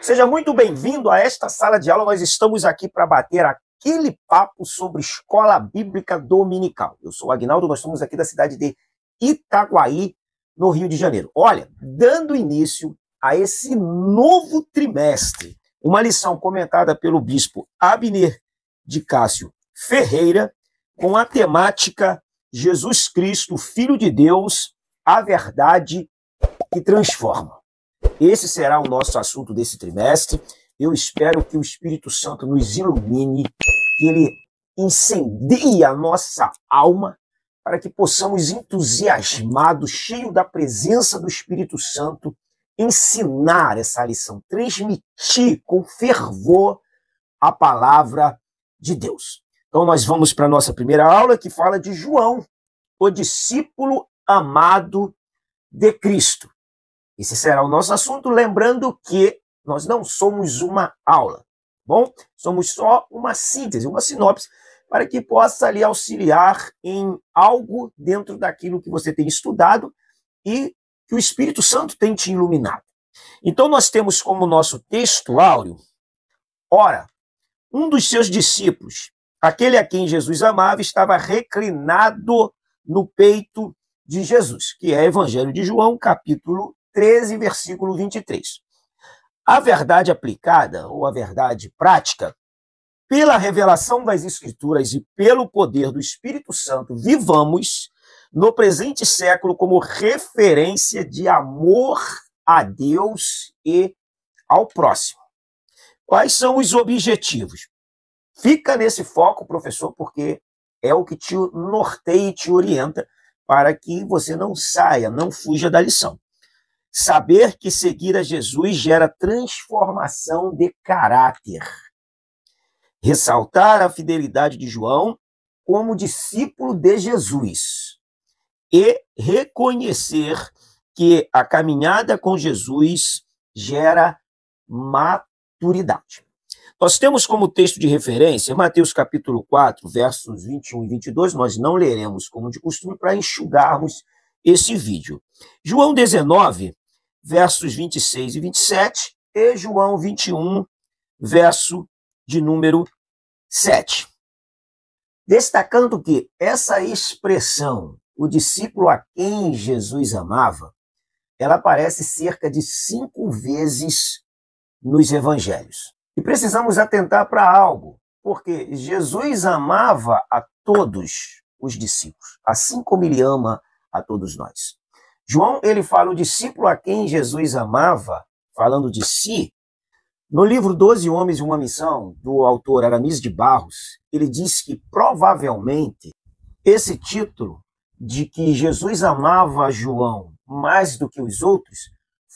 Seja muito bem-vindo a esta sala de aula. Nós estamos aqui para bater aquele papo sobre escola bíblica dominical. Eu sou o Aguinaldo, nós estamos aqui da cidade de Itaguaí, no Rio de Janeiro. Olha, dando início a esse novo trimestre, uma lição comentada pelo bispo Abner de Cássio Ferreira, com a temática Jesus Cristo, Filho de Deus, a verdade que transforma. Esse será o nosso assunto desse trimestre. Eu espero que o Espírito Santo nos ilumine, que ele incendeie a nossa alma, para que possamos, entusiasmados, cheios da presença do Espírito Santo, ensinar essa lição, transmitir com fervor a palavra de Deus. Então nós vamos para a nossa primeira aula, que fala de João, o discípulo amado de Cristo. Esse será o nosso assunto, lembrando que nós não somos uma aula, bom? Somos só uma síntese, uma sinopse, para que possa lhe auxiliar em algo dentro daquilo que você tem estudado e que o Espírito Santo tem te iluminado. Então nós temos como nosso texto áureo, ora, um dos seus discípulos, aquele a quem Jesus amava, estava reclinado no peito de Jesus, que é Evangelho de João, capítulo 13, versículo 23. A verdade aplicada, ou a verdade prática, pela revelação das Escrituras e pelo poder do Espírito Santo, vivamos no presente século como referência de amor a Deus e ao próximo. Quais são os objetivos? Fica nesse foco, professor, porque é o que te norteia e te orienta para que você não saia, não fuja da lição. Saber que seguir a Jesus gera transformação de caráter. Ressaltar a fidelidade de João como discípulo de Jesus. E reconhecer que a caminhada com Jesus gera maturidade. Nós temos como texto de referência Mateus capítulo 4, versos 21 e 22. Nós não leremos como de costume para enxugarmos esse vídeo. João 19, versos 26 e 27, e João 21, verso de número 7. Destacando que essa expressão, o discípulo a quem Jesus amava, ela aparece cerca de 5 vezes nos evangelhos. E precisamos atentar para algo, porque Jesus amava a todos os discípulos, assim como ele ama a todos nós. João, ele fala o discípulo a quem Jesus amava, falando de si. No livro 12 Homens e uma Missão, do autor Aramis de Barros, ele diz que provavelmente esse título de que Jesus amava João mais do que os outros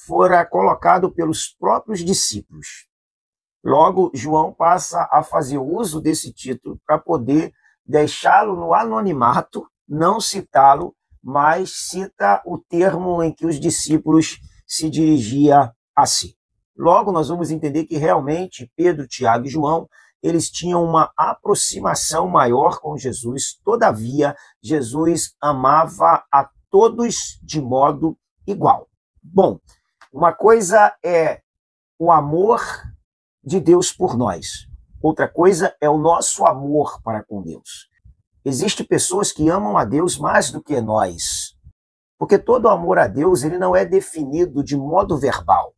fora colocado pelos próprios discípulos. Logo, João passa a fazer uso desse título para poder deixá-lo no anonimato, não citá-lo, mas cita o termo em que os discípulos se dirigiam a si. Logo, nós vamos entender que realmente Pedro, Tiago e João, eles tinham uma aproximação maior com Jesus. Todavia, Jesus amava a todos de modo igual. Bom, uma coisa é o amor de Deus por nós. Outra coisa é o nosso amor para com Deus. Existem pessoas que amam a Deus mais do que nós, porque todo amor a Deus ele não é definido de modo verbal.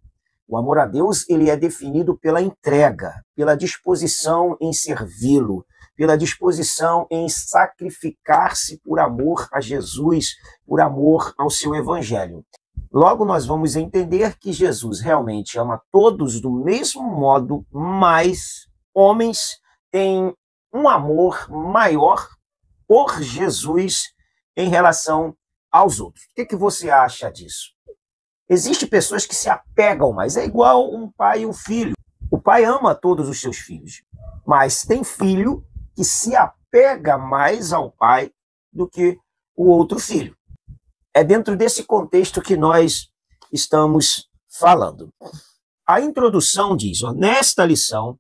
O amor a Deus ele é definido pela entrega, pela disposição em servi-lo, pela disposição em sacrificar-se por amor a Jesus, por amor ao seu evangelho. Logo, nós vamos entender que Jesus realmente ama todos do mesmo modo, mas homens têm um amor maior por Jesus em relação aos outros. O que você acha disso? Existem pessoas que se apegam mais, é igual um pai e um filho. O pai ama todos os seus filhos, mas tem filho que se apega mais ao pai do que o outro filho. É dentro desse contexto que nós estamos falando. A introdução diz, nesta lição,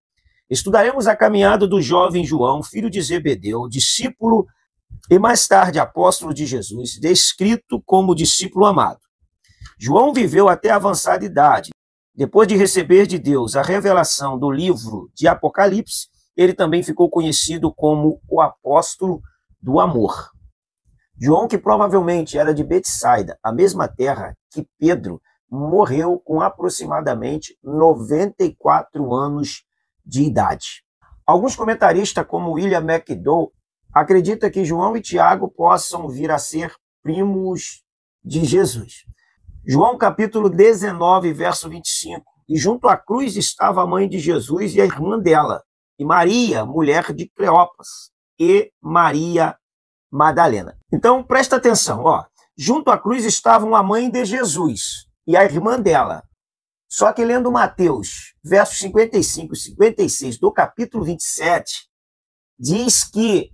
estudaremos a caminhada do jovem João, filho de Zebedeu, discípulo e mais tarde apóstolo de Jesus, descrito como discípulo amado. João viveu até avançada idade. Depois de receber de Deus a revelação do livro de Apocalipse, ele também ficou conhecido como o apóstolo do amor. João, que provavelmente era de Betsaida, a mesma terra que Pedro, morreu com aproximadamente 94 anos de idade. Alguns comentaristas, como William McDowell, acreditam que João e Tiago possam vir a ser primos de Jesus. João capítulo 19, verso 25. E junto à cruz estava a mãe de Jesus e a irmã dela, e Maria, mulher de Cleopas, e Maria Madalena. Então, presta atenção, ó. Junto à cruz estavam a mãe de Jesus e a irmã dela. Só que lendo Mateus, versos 55 e 56 do capítulo 27, diz que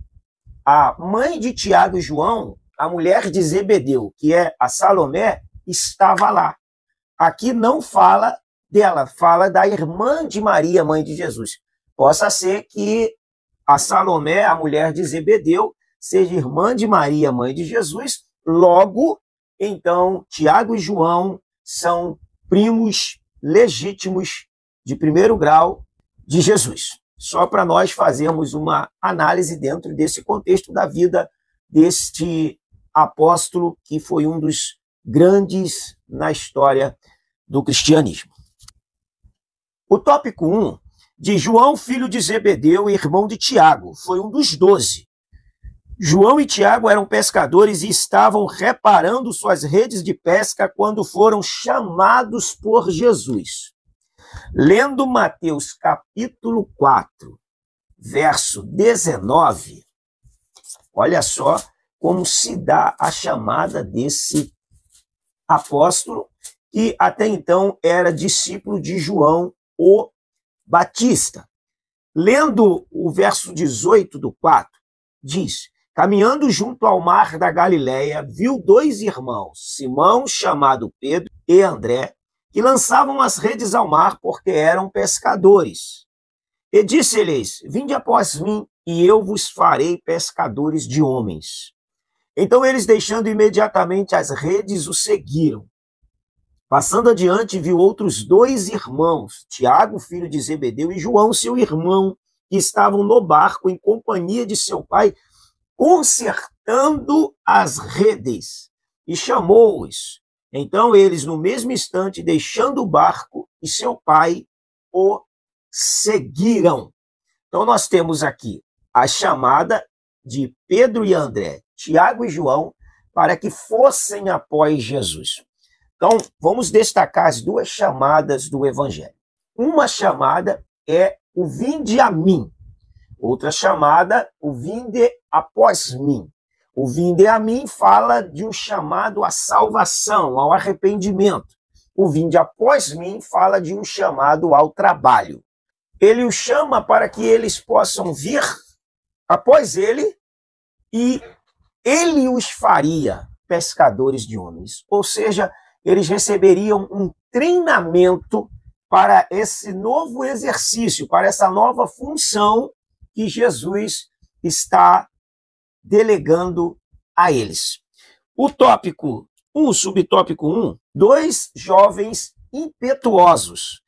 a mãe de Tiago e João, a mulher de Zebedeu, que é a Salomé, estava lá. Aqui não fala dela, fala da irmã de Maria, mãe de Jesus. Possa ser que a Salomé, a mulher de Zebedeu, seja irmã de Maria, mãe de Jesus. Logo, então, Tiago e João são primos legítimos de primeiro grau de Jesus. Só para nós fazermos uma análise dentro desse contexto da vida deste apóstolo, que foi um dos grandes na história do cristianismo. O tópico 1, de João, filho de Zebedeu e irmão de Tiago, foi um dos 12. João e Tiago eram pescadores e estavam reparando suas redes de pesca quando foram chamados por Jesus. Lendo Mateus capítulo 4, verso 19, olha só como se dá a chamada desse apóstolo, que até então era discípulo de João o Batista. Lendo o verso 18 do 4, diz: caminhando junto ao mar da Galileia, viu dois irmãos, Simão, chamado Pedro, e André, que lançavam as redes ao mar porque eram pescadores. E disse-lhes: vinde após mim, e eu vos farei pescadores de homens. Então eles, deixando imediatamente as redes, o seguiram. Passando adiante, viu outros dois irmãos, Tiago, filho de Zebedeu, e João, seu irmão, que estavam no barco em companhia de seu pai, consertando as redes, e chamou-os. Então eles, no mesmo instante, deixando o barco e seu pai, o seguiram. Então nós temos aqui a chamada de Pedro e André, Tiago e João, para que fossem após Jesus. Então vamos destacar as duas chamadas do Evangelho. Uma chamada é o vinde a mim. Outra chamada, o vinde após mim. O vinde a mim fala de um chamado à salvação, ao arrependimento. O vinde após mim fala de um chamado ao trabalho. Ele os chama para que eles possam vir após ele e ele os faria pescadores de homens. Ou seja, eles receberiam um treinamento para esse novo exercício, para essa nova função que Jesus está delegando a eles. O tópico 1, o subtópico 1, dois jovens impetuosos.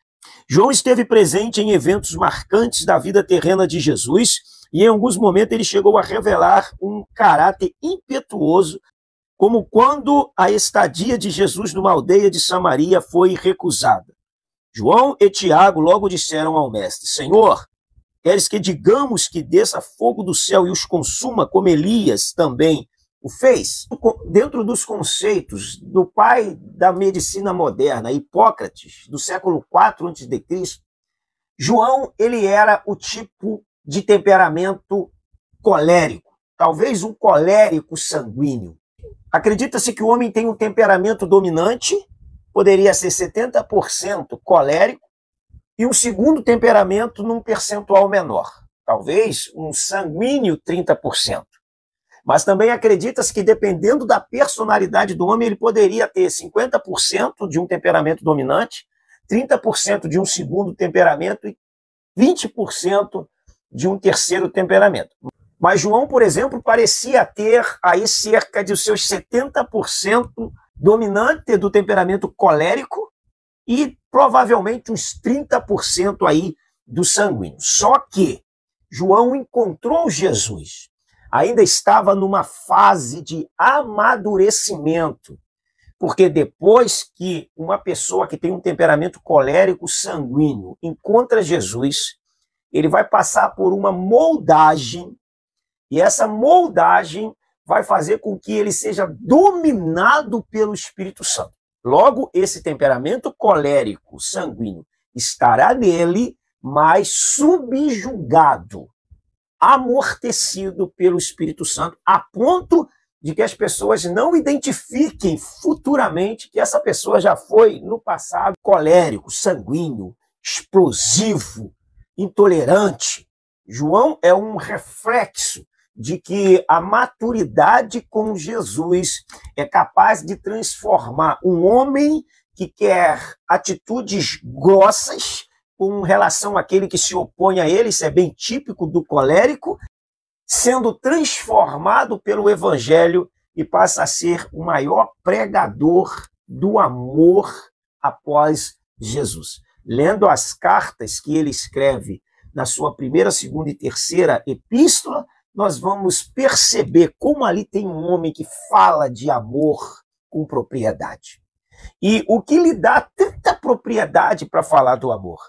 João esteve presente em eventos marcantes da vida terrena de Jesus e em alguns momentos ele chegou a revelar um caráter impetuoso, como quando a estadia de Jesus numa aldeia de Samaria foi recusada. João e Tiago logo disseram ao mestre: Senhor, queres que digamos que desça fogo do céu e os consuma, como Elias também o fez? Dentro dos conceitos do pai da medicina moderna, Hipócrates, do século IV a.C., João ele era o tipo de temperamento colérico, talvez um colérico sanguíneo. Acredita-se que o homem tem um temperamento dominante, poderia ser 70% colérico, e um segundo temperamento num percentual menor, talvez um sanguíneo 30%. Mas também acredita-se que, dependendo da personalidade do homem, ele poderia ter 50% de um temperamento dominante, 30% de um segundo temperamento e 20% de um terceiro temperamento. Mas João, por exemplo, parecia ter aí cerca de os seus 70% dominante do temperamento colérico e provavelmente uns 30% aí do sanguíneo. Só que João encontrou Jesus, ainda estava numa fase de amadurecimento, porque depois que uma pessoa que tem um temperamento colérico sanguíneo encontra Jesus, ele vai passar por uma moldagem, e essa moldagem vai fazer com que ele seja dominado pelo Espírito Santo. Logo, esse temperamento colérico sanguíneo estará nele, mas subjugado, amortecido pelo Espírito Santo, a ponto de que as pessoas não identifiquem futuramente que essa pessoa já foi, no passado, colérico, sanguíneo, explosivo, intolerante. João é um reflexo de que a maturidade com Jesus é capaz de transformar um homem que quer atitudes grossas com relação àquele que se opõe a ele, isso é bem típico do colérico, sendo transformado pelo Evangelho e passa a ser o maior pregador do amor após Jesus. Lendo as cartas que ele escreve na sua primeira, segunda e terceira epístola, nós vamos perceber como ali tem um homem que fala de amor com propriedade. E o que lhe dá tanta propriedade para falar do amor?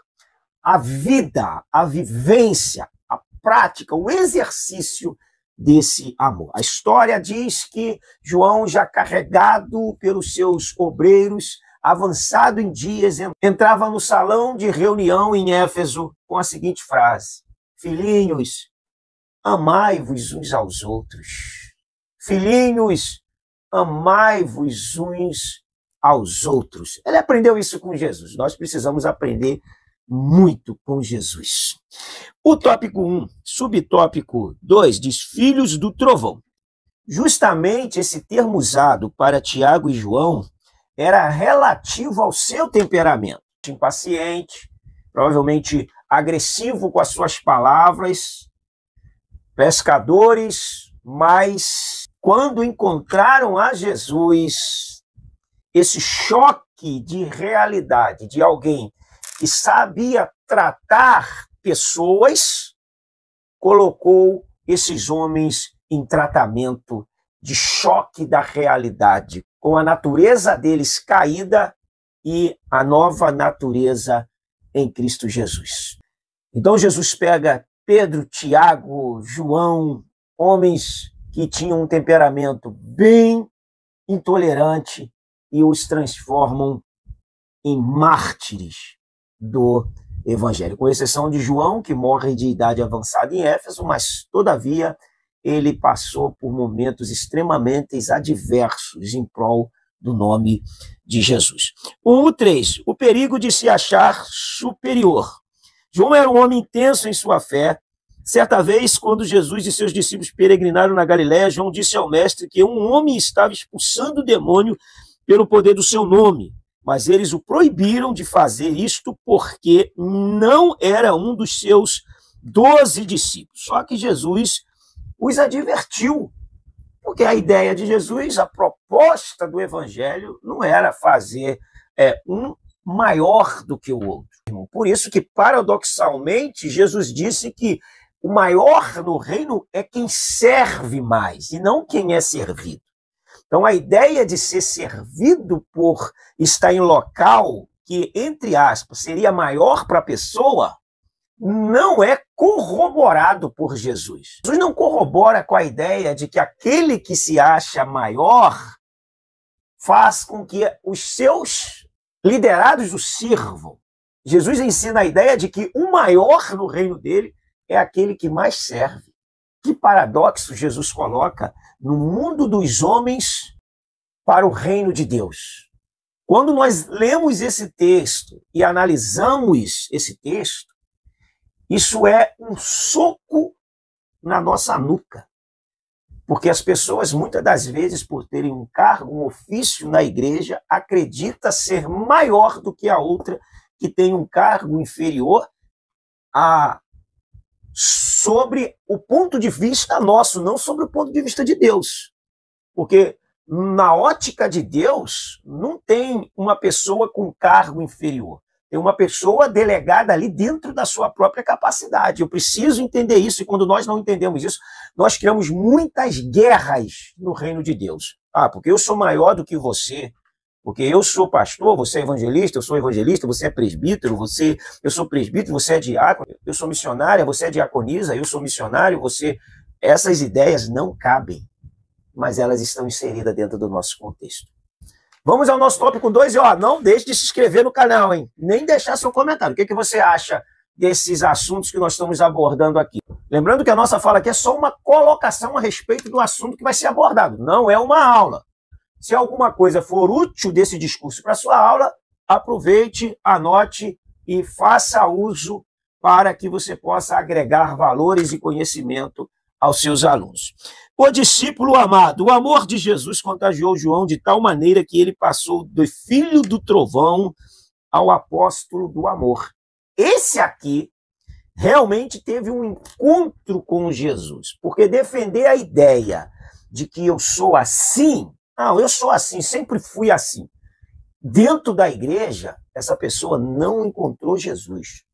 A vida, a vivência, a prática, o exercício desse amor. A história diz que João, já carregado pelos seus obreiros, avançado em dias, entrava no salão de reunião em Éfeso com a seguinte frase: filhinhos, amai-vos uns aos outros. Filhinhos, amai-vos uns aos outros. Ele aprendeu isso com Jesus. Nós precisamos aprender muito com Jesus. O tópico 1, subtópico 2, diz filhos do trovão. Justamente esse termo usado para Tiago e João era relativo ao seu temperamento. Impaciente, provavelmente agressivo com as suas palavras, pescadores, mas quando encontraram a Jesus, esse choque de realidade de alguém que sabia tratar pessoas, colocou esses homens em tratamento de choque da realidade, com a natureza deles caída e a nova natureza em Cristo Jesus. Então Jesus pega Pedro, Tiago, João, homens que tinham um temperamento bem intolerante, e os transformam em mártires do Evangelho, com exceção de João, que morre de idade avançada em Éfeso, mas, todavia, ele passou por momentos extremamente adversos em prol do nome de Jesus. 3. O perigo de se achar superior. João era um homem intenso em sua fé. Certa vez, quando Jesus e seus discípulos peregrinaram na Galiléia, João disse ao mestre que um homem estava expulsando o demônio pelo poder do seu nome, mas eles o proibiram de fazer isto porque não era um dos seus 12 discípulos. Só que Jesus os advertiu, porque a ideia de Jesus, a proposta do Evangelho, não era fazer um maior do que o outro. Por isso que, paradoxalmente, Jesus disse que o maior no reino é quem serve mais, e não quem é servido. Então, a ideia de ser servido por estar em local que, entre aspas, seria maior para a pessoa, não é corroborado por Jesus. Jesus não corrobora com a ideia de que aquele que se acha maior faz com que os seus liderados o sirvam. Jesus ensina a ideia de que o maior no reino dele é aquele que mais serve. Que paradoxo Jesus coloca no mundo dos homens para o reino de Deus. Quando nós lemos esse texto e analisamos esse texto, isso é um soco na nossa nuca. Porque as pessoas, muitas das vezes, por terem um cargo, um ofício na igreja, acreditam ser maior do que a outra que tem um cargo inferior sobre o ponto de vista nosso, não sobre o ponto de vista de Deus. Porque na ótica de Deus, não tem uma pessoa com cargo inferior. Tem uma pessoa delegada ali dentro da sua própria capacidade. Eu preciso entender isso, e quando nós não entendemos isso, nós criamos muitas guerras no reino de Deus. Ah, porque eu sou maior do que você, porque eu sou pastor, você é evangelista, eu sou evangelista, você é presbítero, eu sou presbítero, você é diácono, eu sou missionária, você é diaconisa, eu sou missionário, você... Essas ideias não cabem, mas elas estão inseridas dentro do nosso contexto. Vamos ao nosso tópico 2 e não deixe de se inscrever no canal, hein? Nem deixar seu comentário. O que você acha desses assuntos que nós estamos abordando aqui? Lembrando que a nossa fala aqui é só uma colocação a respeito do assunto que vai ser abordado, não é uma aula. Se alguma coisa for útil desse discurso para a sua aula, aproveite, anote e faça uso para que você possa agregar valores e conhecimento aos seus alunos. O discípulo amado, o amor de Jesus contagiou João de tal maneira que ele passou do filho do trovão ao apóstolo do amor. Esse aqui realmente teve um encontro com Jesus, porque defender a ideia de que eu sou assim, não, eu sou assim, sempre fui assim. Dentro da igreja, essa pessoa não encontrou Jesus.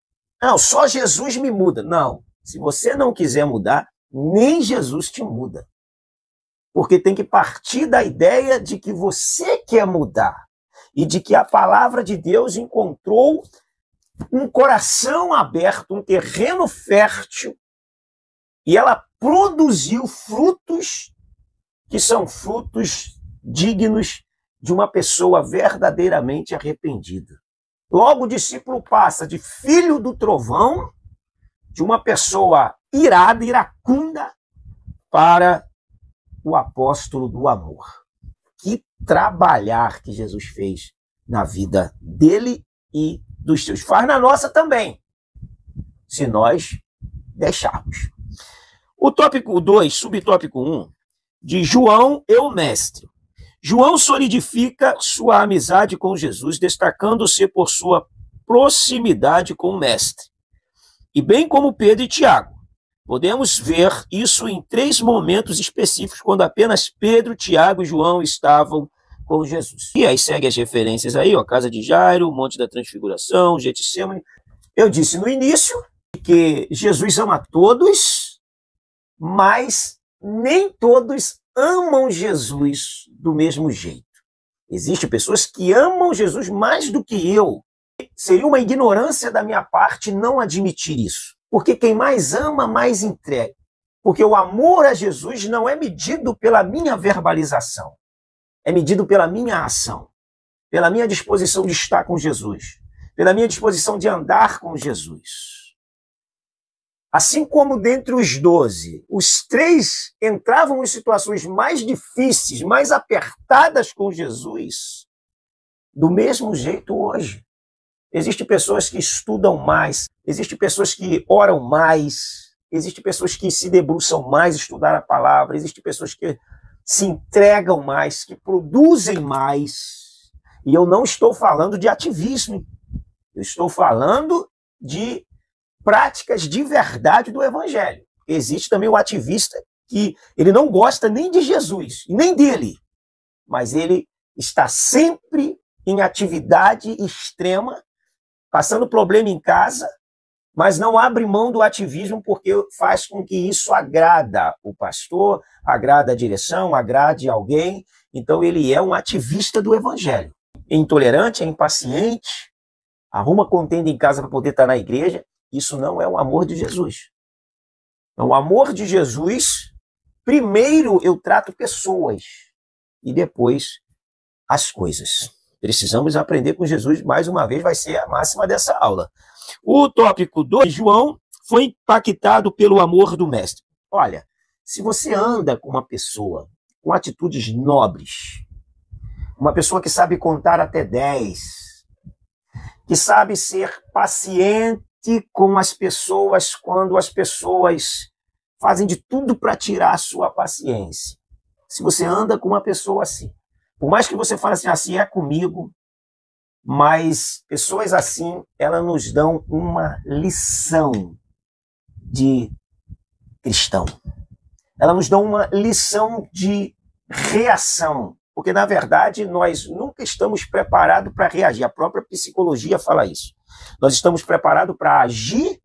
Não, só Jesus me muda. Não, se você não quiser mudar, nem Jesus te muda. Porque tem que partir da ideia de que você quer mudar e de que a palavra de Deus encontrou um coração aberto, um terreno fértil, e ela produziu frutos que são frutos dignos de uma pessoa verdadeiramente arrependida. Logo o discípulo passa de filho do trovão, de uma pessoa irada, iracunda, para o apóstolo do amor. Que trabalhar que Jesus fez na vida dele e dos seus. Faz na nossa também, se nós deixarmos. O tópico 2, subtópico 1, de João e o mestre. João solidifica sua amizade com Jesus, destacando-se por sua proximidade com o mestre. E bem como Pedro e Tiago, podemos ver isso em 3 momentos específicos, quando apenas Pedro, Tiago e João estavam com Jesus. E aí segue as referências aí, casa de Jairo, Monte da Transfiguração, Getsemane. Eu disse no início que Jesus ama todos, mas nem todos amam Jesus do mesmo jeito. Existem pessoas que amam Jesus mais do que eu. Seria uma ignorância da minha parte não admitir isso. Porque quem mais ama, mais entrega. Porque o amor a Jesus não é medido pela minha verbalização. É medido pela minha ação. Pela minha disposição de estar com Jesus. Pela minha disposição de andar com Jesus. Assim como dentre os 12, os 3 entravam em situações mais difíceis, mais apertadas com Jesus, do mesmo jeito hoje. Existem pessoas que estudam mais, existem pessoas que oram mais, existem pessoas que se debruçam mais a estudar a palavra, existem pessoas que se entregam mais, que produzem mais. E eu não estou falando de ativismo, eu estou falando de práticas de verdade do evangelho. Existe também o ativista que ele não gosta nem de Jesus, nem dele, mas ele está sempre em atividade extrema, passando problema em casa, mas não abre mão do ativismo porque faz com que isso agrada o pastor, agrada a direção, agrade alguém. Então ele é um ativista do evangelho. É intolerante, é impaciente, arruma contenda em casa para poder estar na igreja. Isso não é o amor de Jesus. Então, o amor de Jesus, primeiro eu trato pessoas e depois as coisas. Precisamos aprender com Jesus, mais uma vez, vai ser a máxima dessa aula. O tópico 2, João foi impactado pelo amor do mestre. Olha, se você anda com uma pessoa com atitudes nobres, uma pessoa que sabe contar até 10, que sabe ser paciente com as pessoas quando as pessoas fazem de tudo para tirar a sua paciência. Se você anda com uma pessoa assim, por mais que você fale assim é comigo, mas pessoas assim, elas nos dão uma lição de cristão. Elas nos dão uma lição de reação. Porque, na verdade, nós nunca estamos preparados para reagir. A própria psicologia fala isso. Nós estamos preparados para agir,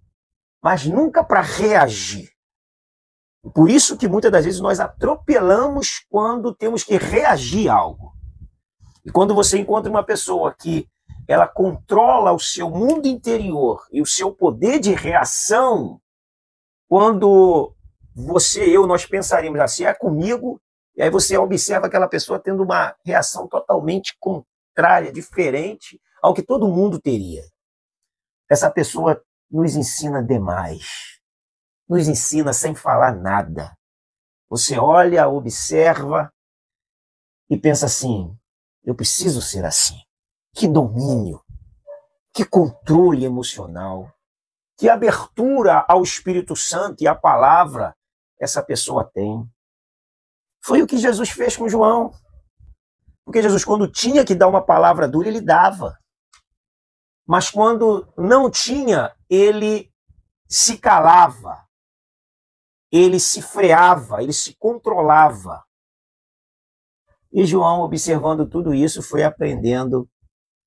mas nunca para reagir. Por isso que muitas das vezes nós atropelamos quando temos que reagir a algo. E quando você encontra uma pessoa que ela controla o seu mundo interior e o seu poder de reação, quando você e eu, nós pensaríamos assim, é comigo, e aí você observa aquela pessoa tendo uma reação totalmente contrária, diferente ao que todo mundo teria. Essa pessoa nos ensina demais, nos ensina sem falar nada. Você olha, observa e pensa assim, eu preciso ser assim. Que domínio, que controle emocional, que abertura ao Espírito Santo e à palavra essa pessoa tem. Foi o que Jesus fez com João. Porque Jesus, quando tinha que dar uma palavra dura, ele dava. Mas quando não tinha, ele se calava. Ele se freava, ele se controlava. E João, observando tudo isso, foi aprendendo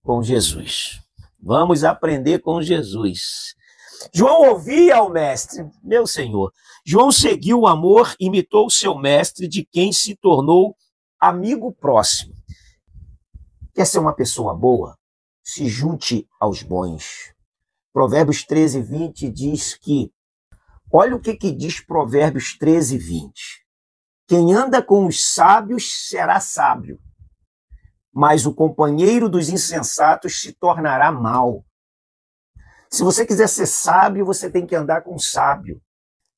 com Jesus. Vamos aprender com Jesus. João ouvia ao mestre, meu Senhor. João seguiu o amor, imitou o seu mestre, de quem se tornou amigo próximo. Quer ser uma pessoa boa? Se junte aos bons. Provérbios 13, 20 diz que, olha o que diz Provérbios 13, 20. Quem anda com os sábios será sábio, mas o companheiro dos insensatos se tornará mau. Se você quiser ser sábio, você tem que andar com um sábio.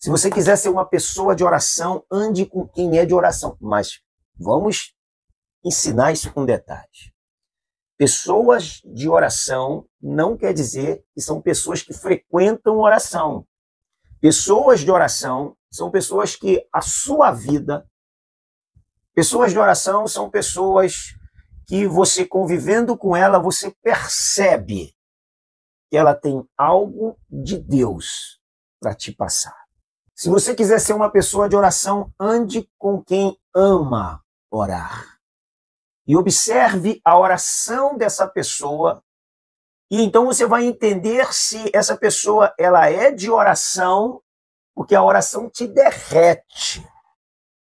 Se você quiser ser uma pessoa de oração, ande com quem é de oração. Mas vamos ensinar isso com detalhes. Pessoas de oração não quer dizer que são pessoas que frequentam oração. Pessoas de oração são pessoas que a sua vida... Pessoas de oração são pessoas que você convivendo com ela, você percebe que ela tem algo de Deus para te passar. Se você quiser ser uma pessoa de oração, ande com quem ama orar. E observe a oração dessa pessoa, e então você vai entender se essa pessoa ela é de oração, porque a oração te derrete.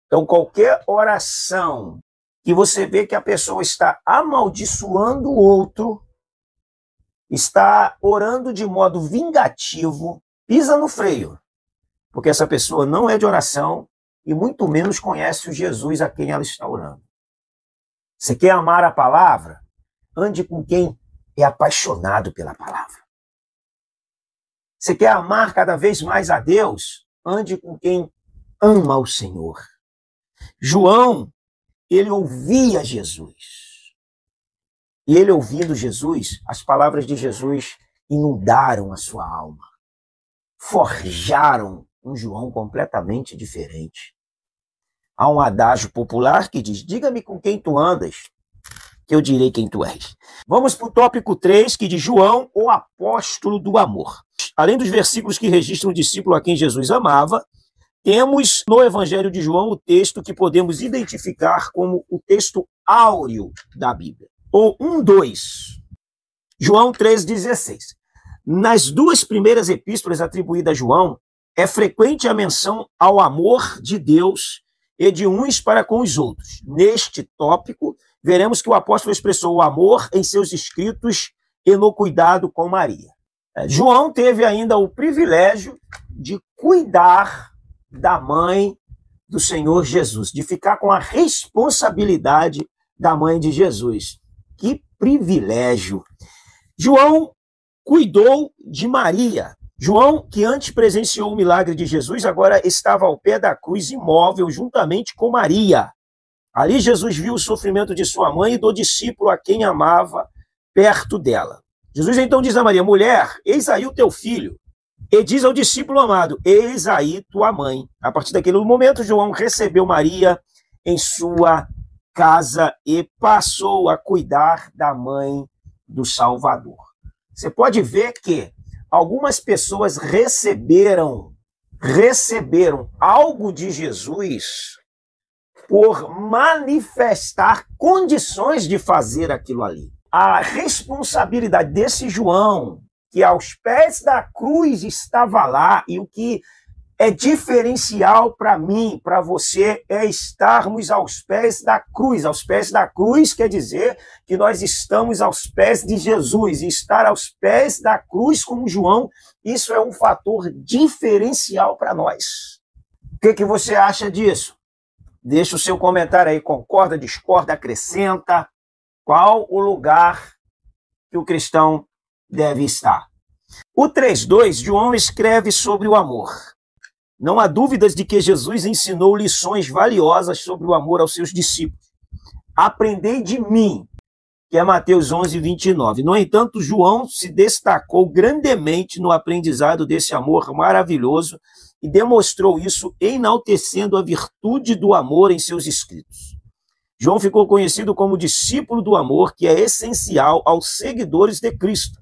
Então, qualquer oração que você vê que a pessoa está amaldiçoando o outro, está orando de modo vingativo, pisa no freio, porque essa pessoa não é de oração e muito menos conhece o Jesus a quem ela está orando. Você quer amar a palavra? Ande com quem é apaixonado pela palavra. Você quer amar cada vez mais a Deus? Ande com quem ama o Senhor. João, ele ouvia Jesus. E ele ouvindo Jesus, as palavras de Jesus inundaram a sua alma. Forjaram um João completamente diferente. Há um adágio popular que diz, diga-me com quem tu andas, que eu direi quem tu és. Vamos para o tópico 3, que diz João, o apóstolo do amor. Além dos versículos que registram o discípulo a quem Jesus amava, temos no Evangelho de João o texto que podemos identificar como o texto áureo da Bíblia. Ou 1:2. João 3,16. Nas duas primeiras epístolas atribuídas a João, é frequente a menção ao amor de Deus e de uns para com os outros. Neste tópico, veremos que o apóstolo expressou o amor em seus escritos e no cuidado com Maria. João teve ainda o privilégio de cuidar da mãe do Senhor Jesus, de ficar com a responsabilidade da mãe de Jesus. Que privilégio! João cuidou de Maria. João, que antes presenciou o milagre de Jesus, agora estava ao pé da cruz imóvel juntamente com Maria. Ali Jesus viu o sofrimento de sua mãe e do discípulo a quem amava perto dela. Jesus então diz a Maria, mulher, eis aí o teu filho. E diz ao discípulo amado, eis aí tua mãe. A partir daquele momento, João recebeu Maria em sua casa e passou a cuidar da mãe do Salvador. Você pode ver que algumas pessoas receberam algo de Jesus por manifestar condições de fazer aquilo ali. A responsabilidade desse João, que aos pés da cruz estava lá, e o que é diferencial para mim, para você, é estarmos aos pés da cruz. Aos pés da cruz quer dizer que nós estamos aos pés de Jesus. E estar aos pés da cruz como João, isso é um fator diferencial para nós. O que você acha disso? Deixa o seu comentário aí, concorda, discorda, acrescenta. Qual o lugar que o cristão deve estar? O 3:2, João escreve sobre o amor. Não há dúvidas de que Jesus ensinou lições valiosas sobre o amor aos seus discípulos. Aprendei de mim, que é Mateus 11:29. No entanto, João se destacou grandemente no aprendizado desse amor maravilhoso e demonstrou isso enaltecendo a virtude do amor em seus escritos. João ficou conhecido como discípulo do amor, que é essencial aos seguidores de Cristo.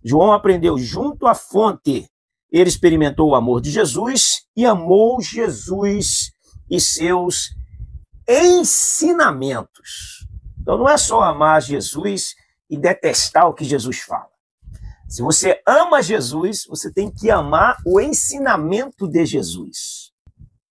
João aprendeu junto à fonte. Ele experimentou o amor de Jesus e amou Jesus e seus ensinamentos. Então não é só amar Jesus e detestar o que Jesus fala. Se você ama Jesus, você tem que amar o ensinamento de Jesus.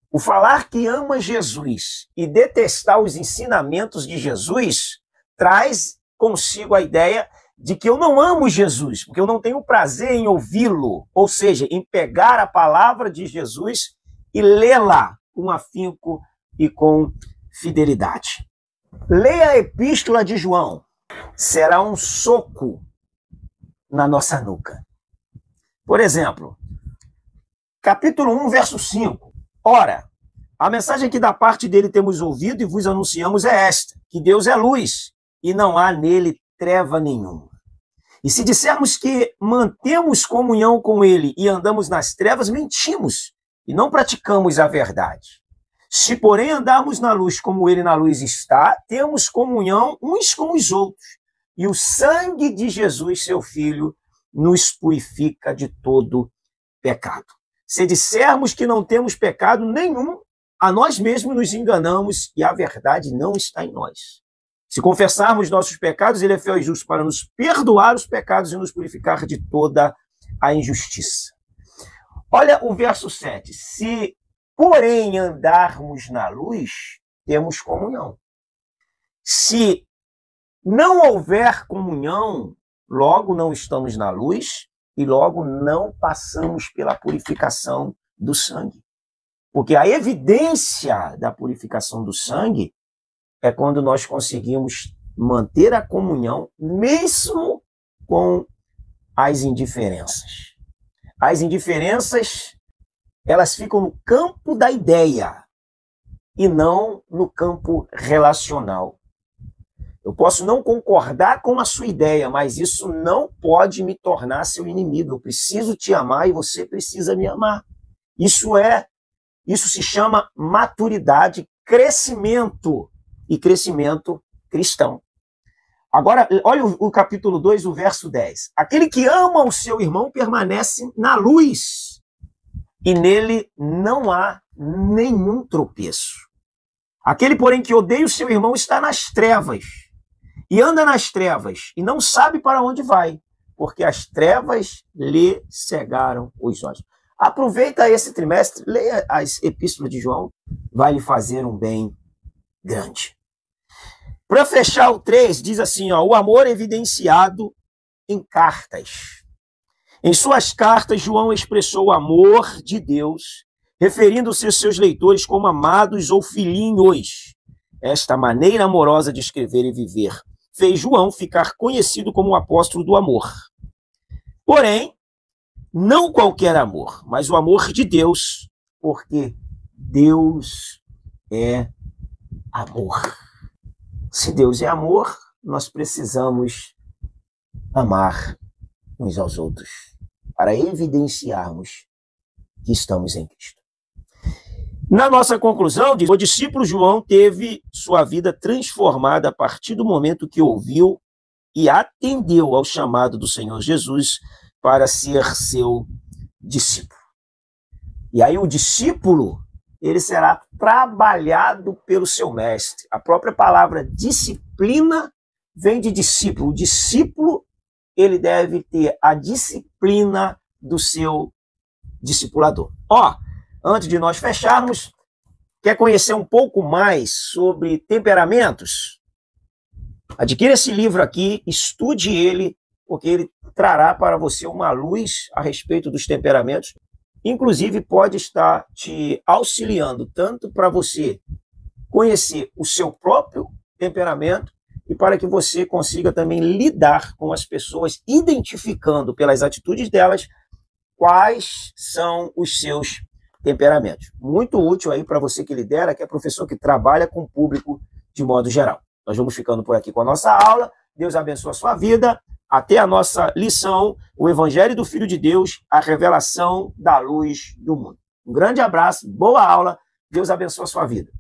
O falar que ama Jesus e detestar os ensinamentos de Jesus traz consigo a ideia de que eu não amo Jesus, porque eu não tenho prazer em ouvi-lo, ou seja, em pegar a palavra de Jesus e lê-la com afinco e com fidelidade. Leia a epístola de João, será um soco na nossa nuca. Por exemplo, capítulo 1, verso 5. Ora, a mensagem que da parte dele temos ouvido e vos anunciamos é esta, que Deus é luz e não há nele treva nenhuma. E se dissermos que mantemos comunhão com ele e andamos nas trevas, mentimos e não praticamos a verdade. Se, porém, andarmos na luz como ele na luz está, temos comunhão uns com os outros. E o sangue de Jesus, seu Filho, nos purifica de todo pecado. Se dissermos que não temos pecado nenhum, a nós mesmos nos enganamos e a verdade não está em nós. Se confessarmos nossos pecados, ele é fiel e justo para nos perdoar os pecados e nos purificar de toda a injustiça. Olha o verso 7. Se, porém, andarmos na luz, temos comunhão. Se não houver comunhão, logo não estamos na luz e logo não passamos pela purificação do sangue. Porque a evidência da purificação do sangue é quando nós conseguimos manter a comunhão mesmo com as indiferenças. As indiferenças, elas ficam no campo da ideia e não no campo relacional. Eu posso não concordar com a sua ideia, mas isso não pode me tornar seu inimigo. Eu preciso te amar e você precisa me amar. Isso se chama maturidade, crescimento. E crescimento cristão. Agora, olha o capítulo 2, o verso 10. Aquele que ama o seu irmão permanece na luz, e nele não há nenhum tropeço. Aquele, porém, que odeia o seu irmão está nas trevas, e anda nas trevas, e não sabe para onde vai, porque as trevas lhe cegaram os olhos. Aproveita esse trimestre, leia as epístolas de João, vai lhe fazer um bem grande. Para fechar o 3, diz assim, o amor evidenciado em cartas. Em suas cartas, João expressou o amor de Deus, referindo-se aos seus leitores como amados ou filhinhos. Esta maneira amorosa de escrever e viver fez João ficar conhecido como o apóstolo do amor. Porém, não qualquer amor, mas o amor de Deus, porque Deus é amor. Se Deus é amor, nós precisamos amar uns aos outros para evidenciarmos que estamos em Cristo. Na nossa conclusão, diz, o discípulo João teve sua vida transformada a partir do momento que ouviu e atendeu ao chamado do Senhor Jesus para ser seu discípulo. E aí o discípulo, ele será trabalhado pelo seu mestre. A própria palavra disciplina vem de discípulo. O discípulo, ele deve ter a disciplina do seu discipulador. Antes de nós fecharmos, quer conhecer um pouco mais sobre temperamentos? Adquira esse livro aqui, estude ele, porque ele trará para você uma luz a respeito dos temperamentos. Inclusive, pode estar te auxiliando tanto para você conhecer o seu próprio temperamento e para que você consiga também lidar com as pessoas, identificando pelas atitudes delas quais são os seus temperamentos. Muito útil aí para você que lidera, que é professor que trabalha com o público de modo geral. Nós vamos ficando por aqui com a nossa aula. Deus abençoe a sua vida. Até a nossa lição, o Evangelho do Filho de Deus, a revelação da luz do mundo. Um grande abraço, boa aula. Deus abençoe a sua vida.